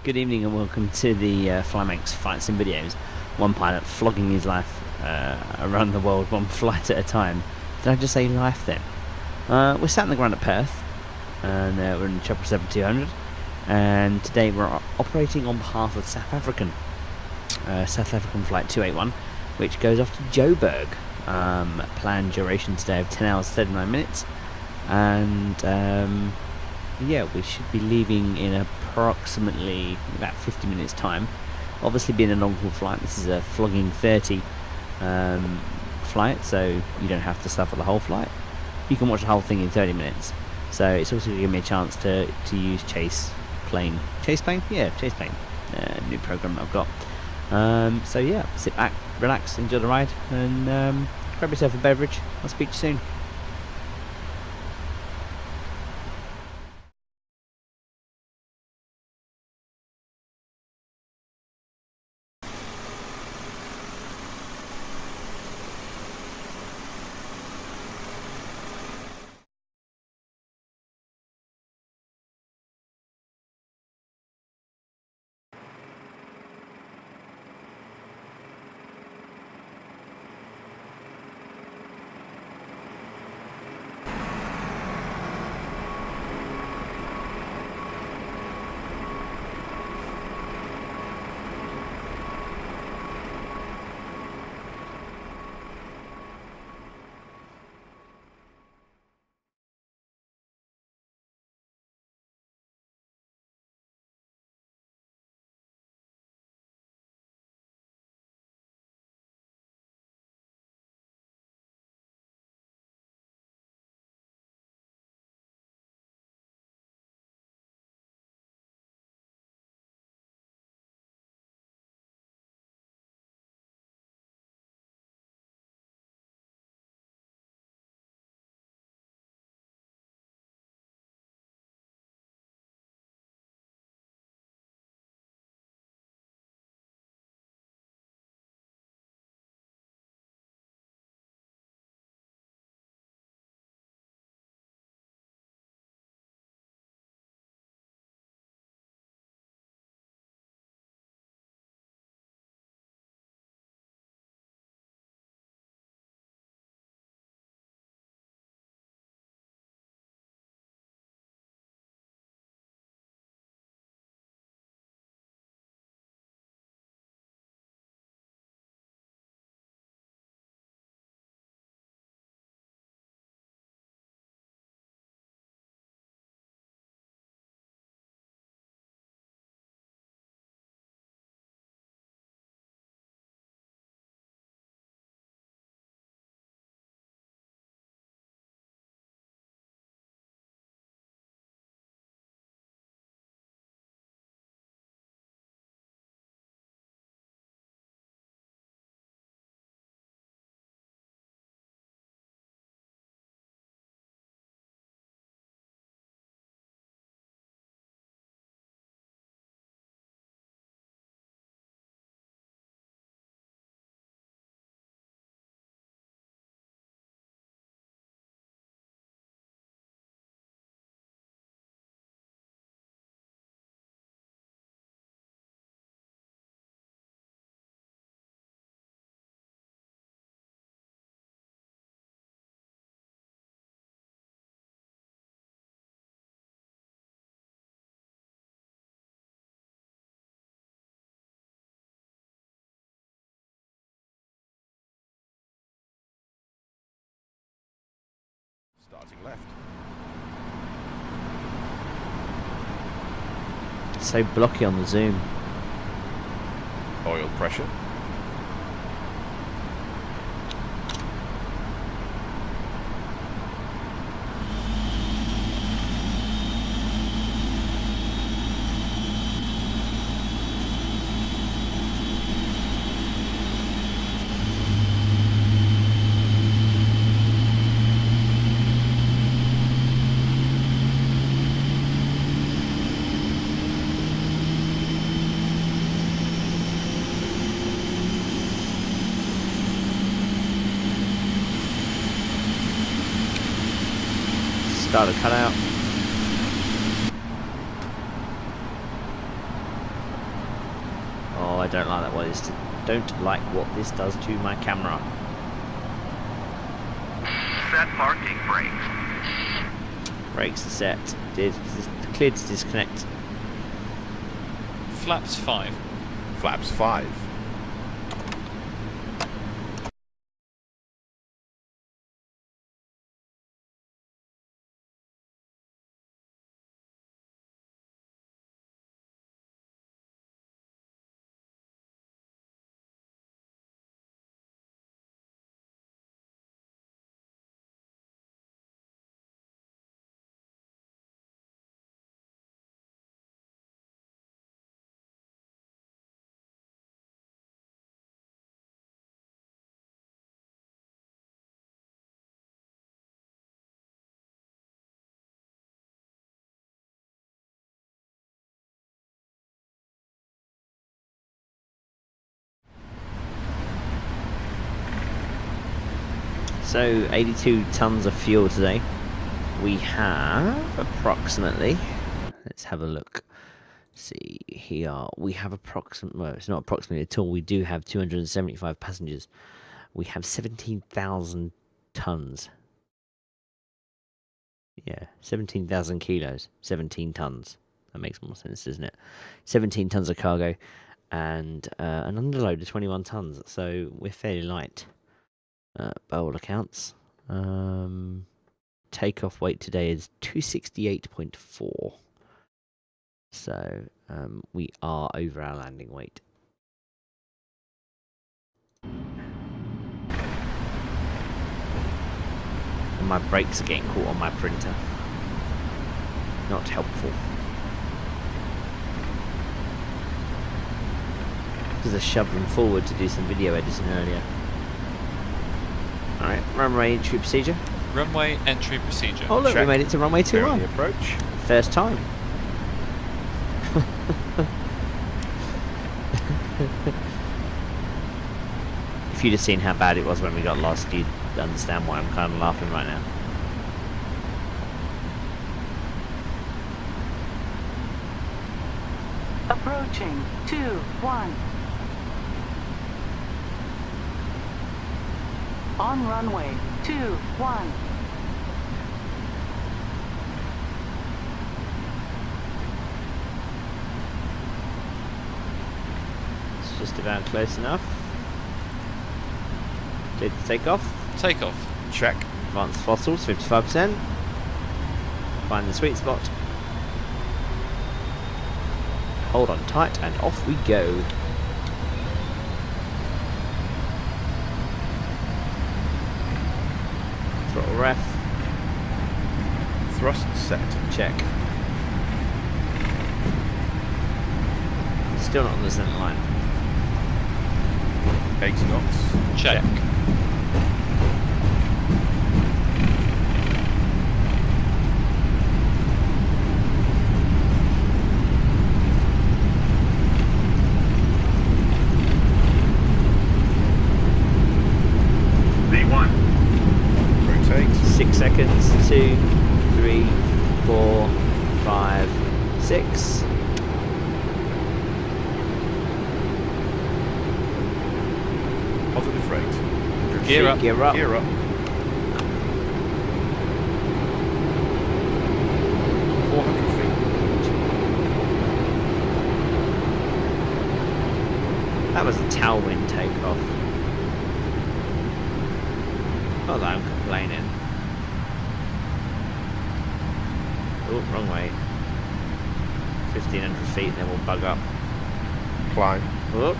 Good evening and welcome to the Flymax Flight Sim videos. One pilot flogging his life around the world, one flight at a time. Did I just say life then? We're sat on the ground at Perth, and we're in the 777-200, and today we're operating on behalf of South African Flight 281, which goes off to Joburg. Planned duration today of 10 hours 39 minutes, and yeah, we should be leaving in approximately about 50 minutes time. Obviously, being a long haul flight, this is a flogging 30 flight, so you don't have to suffer the whole flight. You can watch the whole thing in 30 minutes. So it's also going to give me a chance to use Chase Plane. Yeah, Chase Plane. New program that I've got. So yeah, sit back, relax, enjoy the ride, and grab yourself a beverage. I'll speak to you soon. Starting left. It's so blocky on the zoom. Oil pressure. Start a cutout. don't like that. Don't like what this does to my camera. Set parking brakes. Brakes are set. Cleared to disconnect. Flaps 5. Flaps 5. So 82 tons of fuel today. We have approximately, let's have a look. See here, we have approximately, well, it's not approximately at all, we do have 275 passengers. We have 17,000 tons. Yeah, 17,000 kilos, 17 tons. That makes more sense, doesn't it? 17 tons of cargo and an underload of 21 tons. So we're fairly light by all accounts. Takeoff weight today is 268.4. So we are over our landing weight. And my brakes are getting caught on my printer. Not helpful. Because I shoved them forward to do some video editing earlier. Alright, runway entry procedure. Runway entry procedure. Oh look, Check. we made it to runway Clear 21. on the approach. First time. If you'd have seen how bad it was when we got lost, you'd understand why I'm kind of laughing right now. Approaching 2-1. On runway 2-1. It's just about close enough. Clear to take off. Take off. Check. Advanced fossils, 55%. Find the sweet spot. Hold on tight and off we go. Throttle ref. Thrust set. Check. Still not on the center line. 80 knots. Check. V1. Rotate. 6 seconds. 2, 3, 4, 5, 6. Positive rate. Gear up. Gear up. Gear up. 400 feet. That was a tailwind takeoff. Not that I'm complaining. Oh, wrong way. 1,500 feet, then we'll bug up. Climb. Oh.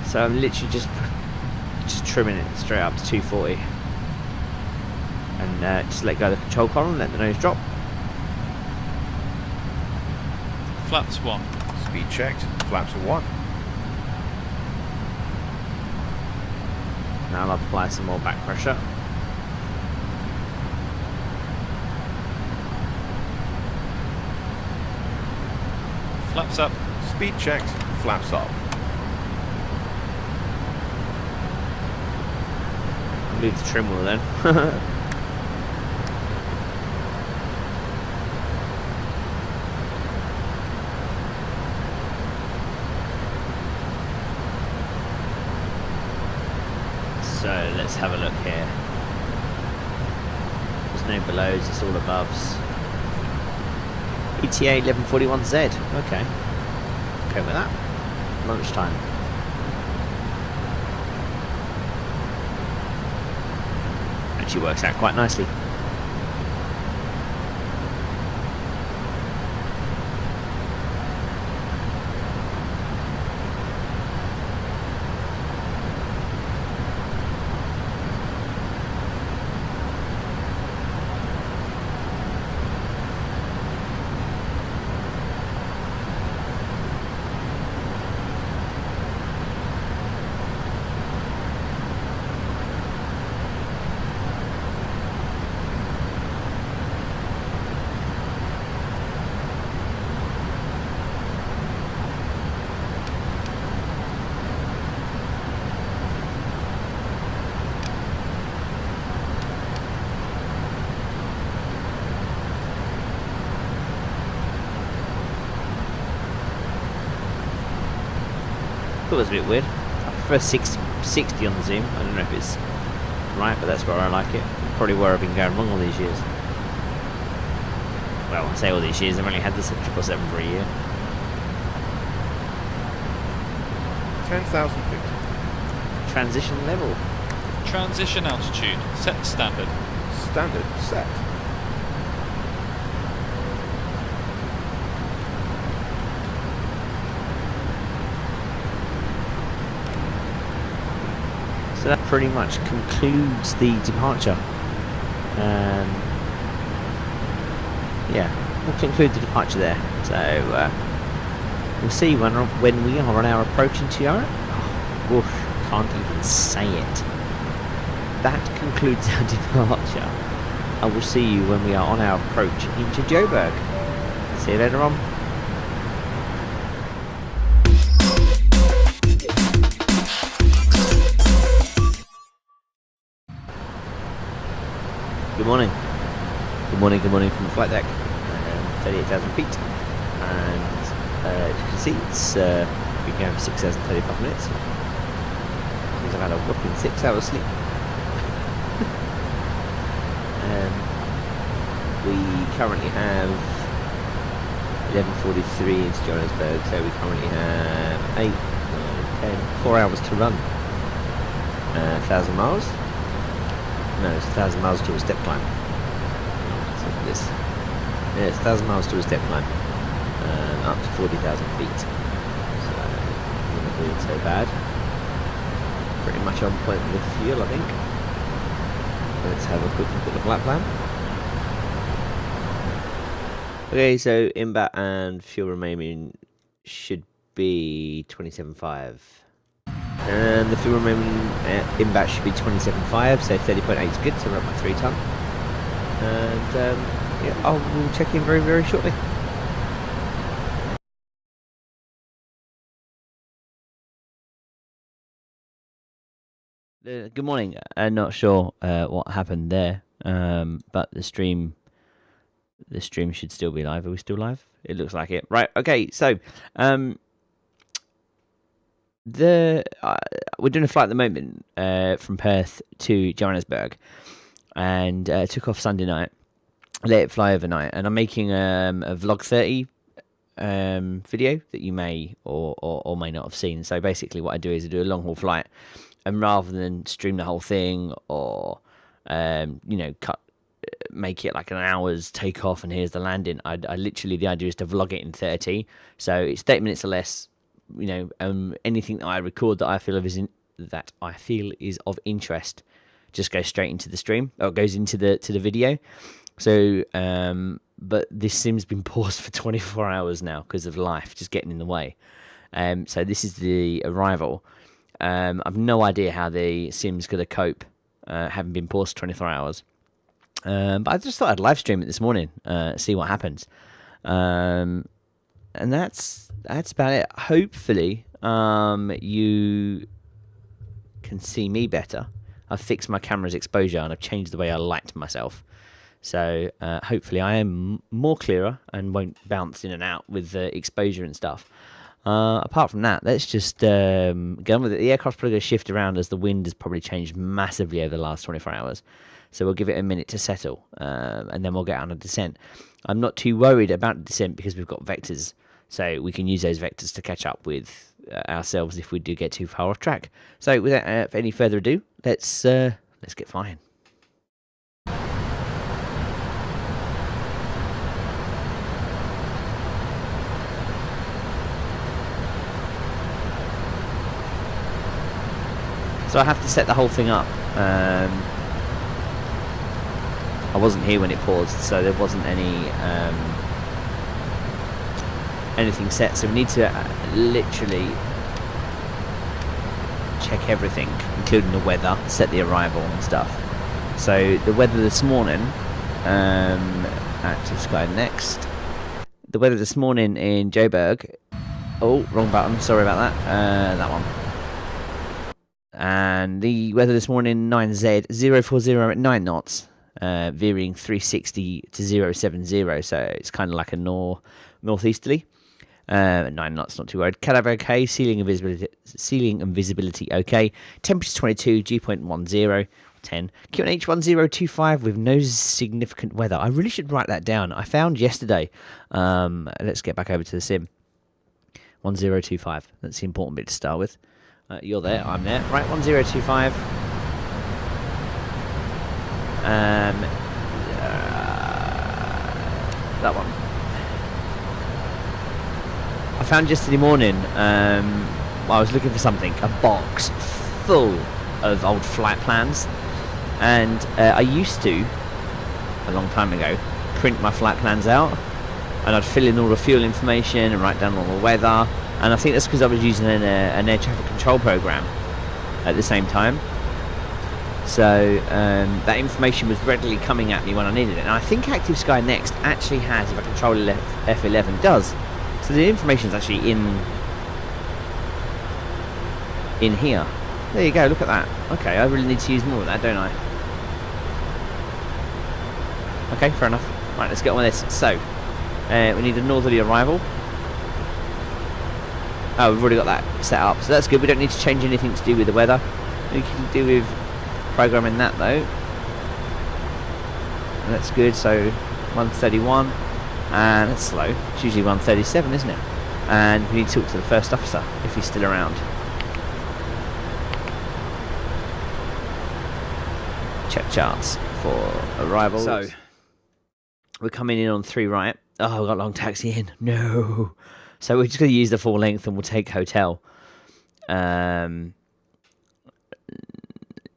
So I'm literally just trimming it straight up to 240. And just let go of the control column, let the nose drop. Flaps 1. Speed checked. Flaps are 1. Now I'll apply some more back pressure. Flaps up. Speed checked. Flaps up. I'll move the trim wheel then. So let's have a look here. There's no belows, it's all aboves. ETA 1141Z. Okay. Okay with that. Lunchtime. Actually works out quite nicely. It was a bit weird. I prefer 60 on the zoom. I don't know if it's right, but that's where I like it. Probably where I've been going wrong all these years. Well, I say all these years, I've only had this at 777 for a year. 10,000 feet. Transition level. Transition altitude. Set standard. Standard set. So that pretty much concludes the departure. Yeah, we'll conclude the departure there. So we'll see when we are on our approach into Europe. Oh, oof, can't even say it. That concludes our departure. I will see you when we are on our approach into Joburg. See you later on. Good morning. Good morning, good morning from the flight deck. 38,000 feet. And as you can see, it's been going for 6 hours and 35 minutes. Means I've had a whopping 6 hours sleep. We currently have 11:43 into Johannesburg, so we currently have 8, 9, 10, 4 hours to run. 1,000 miles? No, it's 1,000 miles to a step climb. So this, yeah, it's 1,000 miles to a step climb, up to 40,000 feet. So we're not doing so bad. Pretty much on point with the fuel, I think. Let's have a quick look at the flight plan. Okay, so inbat and fuel remaining should be 27.5. And the fuel remaining inbat should be 27.5, so 30.8 is good, so we're up by 3 tonne. And yeah, we'll check in very, very shortly. Good morning. I'm not sure what happened there, but the stream should still be live. Are we still live? It looks like it. Right. Okay. So we're doing a flight at the moment from Perth to Johannesburg, and took off Sunday night. Let it fly overnight, and I'm making a Vlog 30 video that you may or may not have seen. So basically, what I do is I do a long haul flight, and rather than stream the whole thing or make it like an hour's takeoff and here's the landing, I literally, the idea is to vlog it in 30. So it's 30 minutes or less. Anything that I record that I feel is of interest just goes straight into the stream, or goes into the video. So but this sim's been paused for 24 hours now because of life just getting in the way. So this is the arrival. I've no idea how the sim's going to cope having been paused 24 hours. But I just thought I'd live stream it this morning, see what happens. And that's about it. Hopefully, you can see me better. I've fixed my camera's exposure and I've changed the way I light myself. So hopefully I am more clearer and won't bounce in and out with the exposure and stuff. Apart from that, let's just get on with it. The aircraft's probably going to shift around as the wind has probably changed massively over the last 24 hours. So we'll give it a minute to settle, and then we'll get on a descent. I'm not too worried about descent because we've got vectors, so we can use those vectors to catch up with ourselves if we do get too far off track. So without any further ado, let's get flying. So I have to set the whole thing up. I wasn't here when it paused, so there wasn't anything set. So we need to literally check everything, including the weather, set the arrival and stuff. So the weather this morning, active sky next. The weather this morning in Joburg. Oh, wrong button. Sorry about that. That one. And the weather this morning, 9Z, 040 at 9 knots, veering 360 to 070, so it's kind of like a northeasterly. 9 knots, not too worried. Cadaver okay, ceiling and visibility okay. Temperature 22, G.10, 10. QNH 1025 with no significant weather. I really should write that down. I found yesterday, let's get back over to the sim. 1025, that's the important bit to start with. You're there, I'm there. Right, 1025. That one. I found yesterday morning, I was looking for something, a box full of old flight plans. And I used to, a long time ago, print my flight plans out. And I'd fill in all the fuel information and write down all the weather. And I think that's because I was using an air traffic control program at the same time. So that information was readily coming at me when I needed it. And I think Active Sky Next actually has, if I control F11, does. So the information is actually in here. There you go, look at that. Okay, I really need to use more of that, don't I? Okay, fair enough. Right, let's get on with this. So, we need a northerly arrival. Oh, we've already got that set up, so that's good. We don't need to change anything to do with the weather. We can do with programming that though. And that's good. So 131, and that's slow. It's usually 137, isn't it? And we need to talk to the first officer if he's still around. Check charts for arrivals. So we're coming in on 3 right. Oh, we've got a long taxi in. No. So we're just going to use the full length and we'll take hotel. Yeah,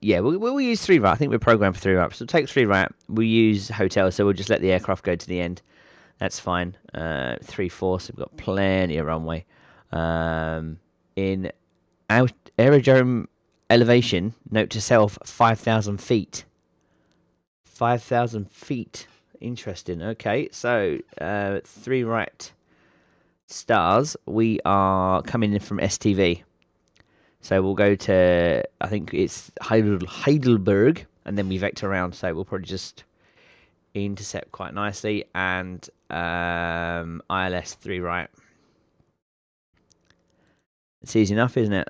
we'll use 3 right. I think we're programmed for 3 right. So we'll take 3 right. We'll use hotel, so we'll just let the aircraft go to the end. That's fine. 3-4, so we've got plenty of runway. In aerodrome elevation, note to self, 5,000 feet. 5,000 feet. Interesting. Okay, so 3 right. Stars, we are coming in from STV, so we'll go to, I think it's Heidelberg, and then we vector around, so we'll probably just intercept quite nicely, and ILS 3 right. It's easy enough, isn't it?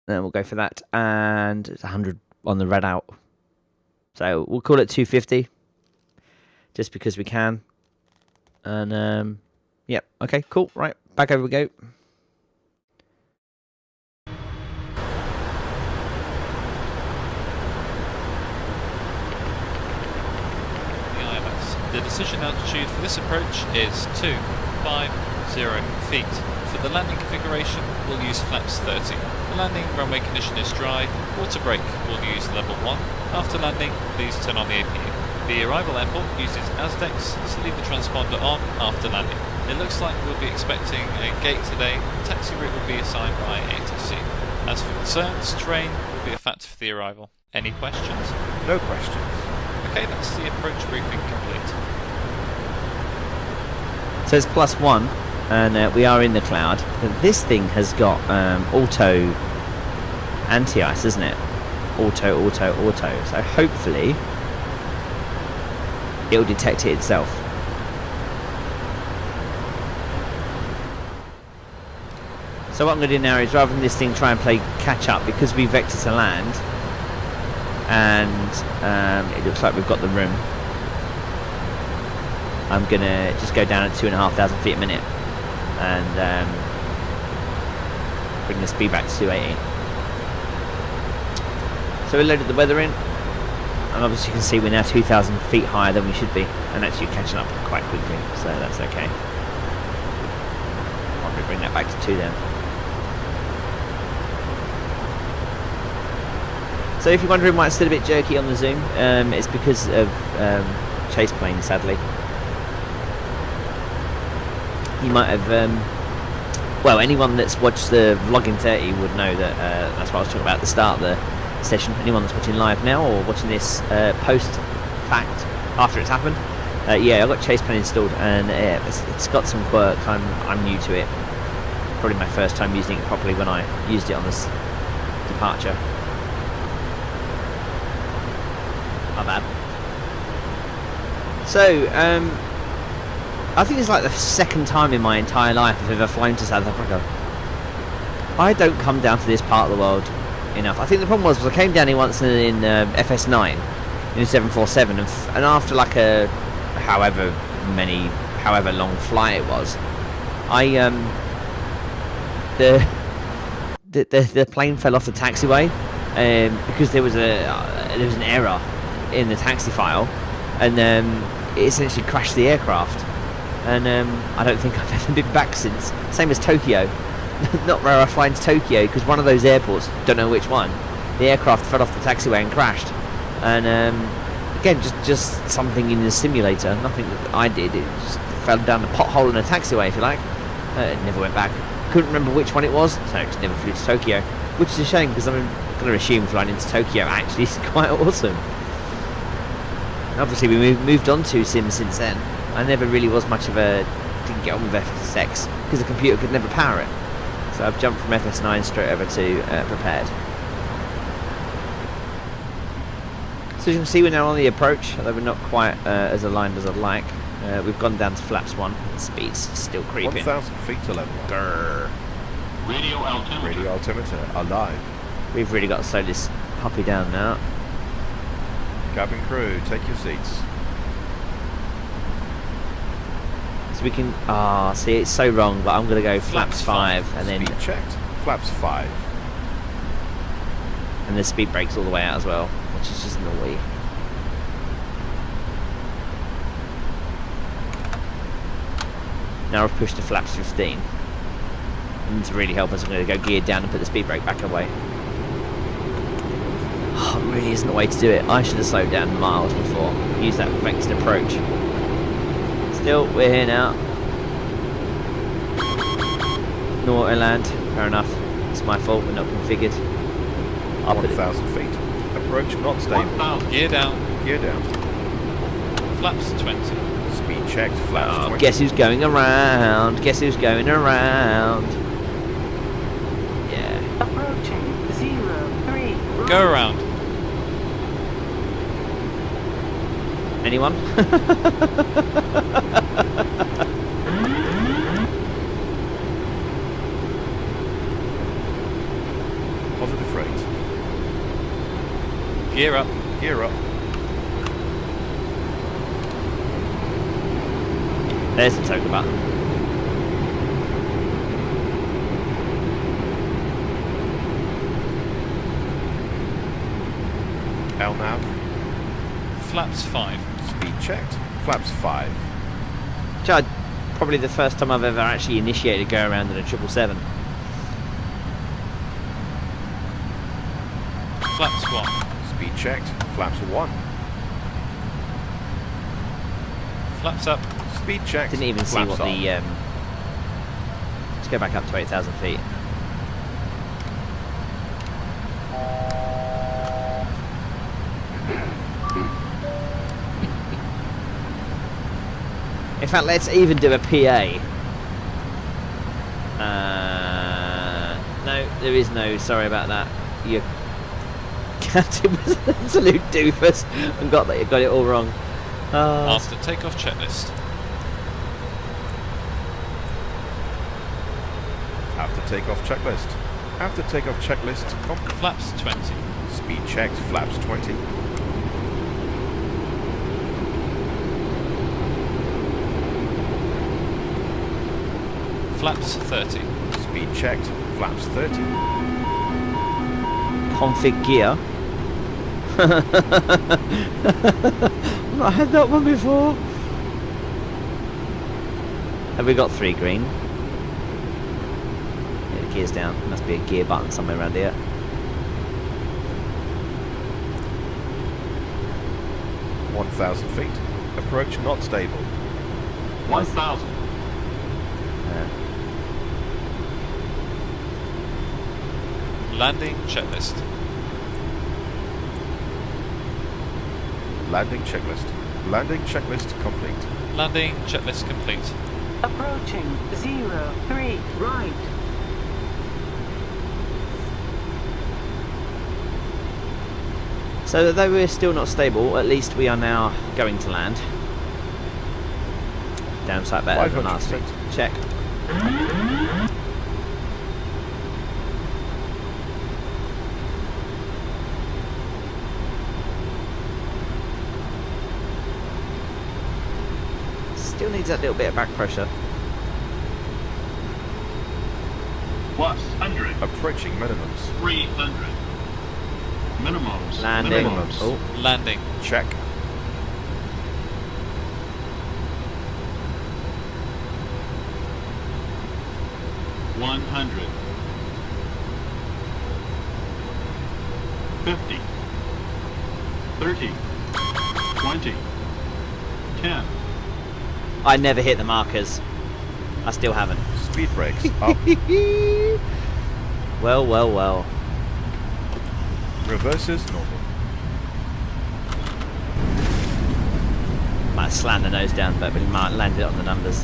Then we'll go for that, and it's 100 on the red out, so we'll call it 250 just because we can. And yep, okay, cool, right, back over we go. The decision altitude for this approach is 250 feet. For the landing configuration, we'll use flaps 30. The landing runway condition is dry. Water brake, we'll use level 1. After landing, please turn on the APU. The arrival airport uses ASDEX, so leave the transponder on after landing. It looks like we'll be expecting a gate today. The taxi route will be assigned by ATC. As for concerns, terrain will be a factor for the arrival. Any questions? No questions. Okay, that's the approach briefing complete. So it's +1, and we are in the cloud. But this thing has got auto anti-ice, isn't it? Auto. So hopefully it'll detect it itself. So what I'm going to do now is, rather than this thing try and play catch up, because we vector to land, and it looks like we've got the room, I'm going to just go down at 2,500 feet a minute and bring the speed back to 280. So we loaded the weather in, and obviously you can see we're now 2,000 feet higher than we should be, and actually catching up quite quickly, so that's okay. I'm going to bring that back to 2 then. So if you're wondering why it's still a bit jerky on the zoom, it's because of chase plane, sadly. You might have, well, anyone that's watched the vlog in 30 would know that that's what I was talking about at the start of the session. Anyone that's watching live now or watching this post-fact, after it's happened, yeah, I've got chase plane installed, and it's got some quirks. I'm new to it. Probably my first time using it properly when I used it on this departure. My bad. So, I think it's like the second time in my entire life I've ever flown to South Africa. I don't come down to this part of the world enough. I think the problem was I came down here once in FS9 in a 747, and after like a however long flight it was, I the plane fell off the taxiway because there was an error in the taxi file, and it essentially crashed the aircraft. And I don't think I've ever been back since. Same as Tokyo. Not where I fly into Tokyo, because one of those airports, don't know which one, the aircraft fell off the taxiway and crashed. And again, just something in the simulator, nothing that I did. It just fell down the pothole in a taxiway, if you like. It never went back. Couldn't remember which one it was, so I just never flew to Tokyo. Which is a shame, because I'm going to assume flying into Tokyo actually is quite awesome. Obviously we moved on to Sims since then. I never really was much of a... didn't get on with FS6 because the computer could never power it. So I've jumped from FS9 straight over to prepared. So as you can see, we're now on the approach, although we're not quite as aligned as I'd like. We've gone down to flaps 1. The speed's still creeping. 1,000 feet to level 1. Grrr. Radio altimeter. Radio altimeter alive. We've really got to slow this puppy down now. Cabin crew, take your seats. So we can... ah, see, it's so wrong, but I'm going to go flaps 5 and then... Speed checked. Flaps 5. And the speed brakes all the way out as well, which is just naughty. Now I've pushed to flaps 15. And to really help us, I'm going to go geared down and put the speed brake back away. Oh, it really isn't the way to do it. I should have slowed down miles before. Use that vectored approach. Still, we're here now. No autoland. Fair enough. It's my fault, we're not configured. I'll put it. 1,000 feet. Approach not stable. 1,000. Gear down. Gear down. Flaps 20. Speed checked. Flaps 20. Guess who's going around? Guess who's going around? Yeah. Approaching 03. Go around. Anyone? Positive rate. Gear up. Gear up. There's the token button. LNAV. Flaps 5. Speed checked. Flaps 5. Chad, probably the first time I've ever actually initiated a go around in a 777. Flaps 1. Speed checked. Flaps 1. Flaps up. Speed checked. Didn't even see Flaps what on. the let's go back up to 8,000 feet. In fact, let's even do a PA. No, there is no. Sorry about that. Your captain was an absolute doofus and got it all wrong. After takeoff checklist. Our After takeoff checklist. After takeoff checklist complete. Flaps 20. Speed checked, flaps 20. Flaps 30. Speed checked, flaps 30. Config gear. I had that one before. Have we got 3 green? Yeah, the gear's down. Must be a gear button somewhere around here. – 1,000 feet. Approach not stable. 1,000. Landing checklist. Landing checklist. Landing checklist complete. Landing checklist complete. Approaching 03 right. So though we're still not stable, at least we are now going to land. Damn sight better than last week. Check. Still needs that little bit of back pressure. Plus 100. Approaching minimums. 300. Minimums. Landing. Minimums. Oh, Landing. Check. $100. 50. 30. 20. 10. I never hit the markers. I still haven't. Speed brakes up. Well, well, well. Reverses normal. Might slam the nose down, but we might land it on the numbers.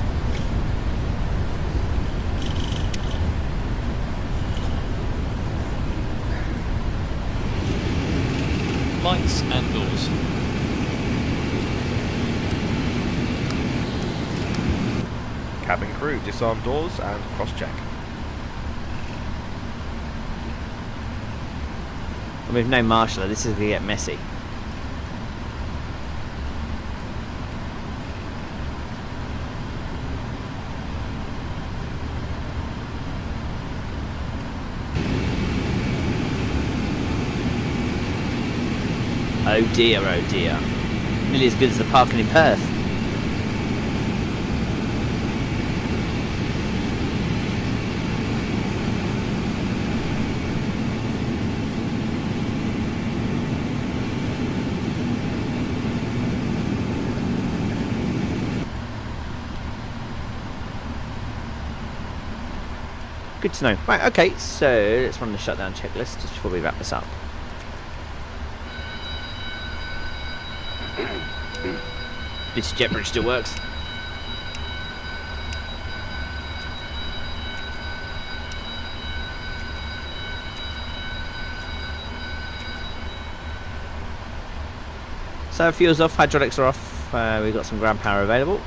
Lights and doors. Cabin crew, disarm doors and cross-check. And with no marshaller, this is going to get messy. Oh dear, oh dear. Nearly as good as the parking in Perth. Good to know. Right, okay, so let's run the shutdown checklist just before we wrap this up. This jet bridge still works. So fuel's off, hydraulics are off, we've got some ground power available.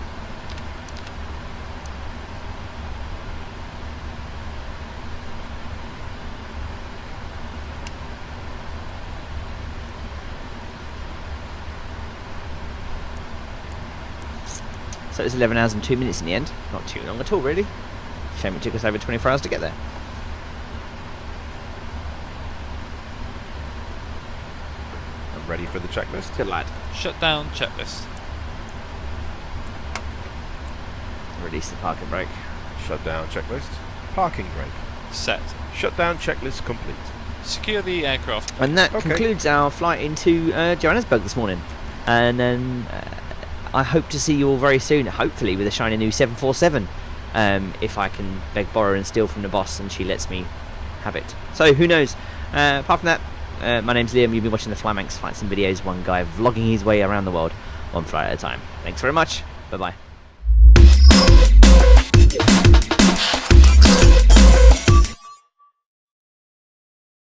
So it's 11 hours and 2 minutes in the end. Not too long at all, really. Shame it took us over 24 hours to get there. I'm ready for the checklist. Good lad. Shutdown checklist. Release the parking brake. Shutdown checklist. Parking brake. Set. Shutdown checklist complete. Secure the aircraft. And that Okay. concludes our flight into Johannesburg this morning. And then I hope to see you all very soon, hopefully with a shiny new 747. If I can beg, borrow and steal from the boss and she lets me have it. So who knows. Apart from that, my name's Liam. You've been watching the Flymanx Flights and Videos. One guy vlogging his way around the world, one flight at a time. Thanks very much. Bye-bye.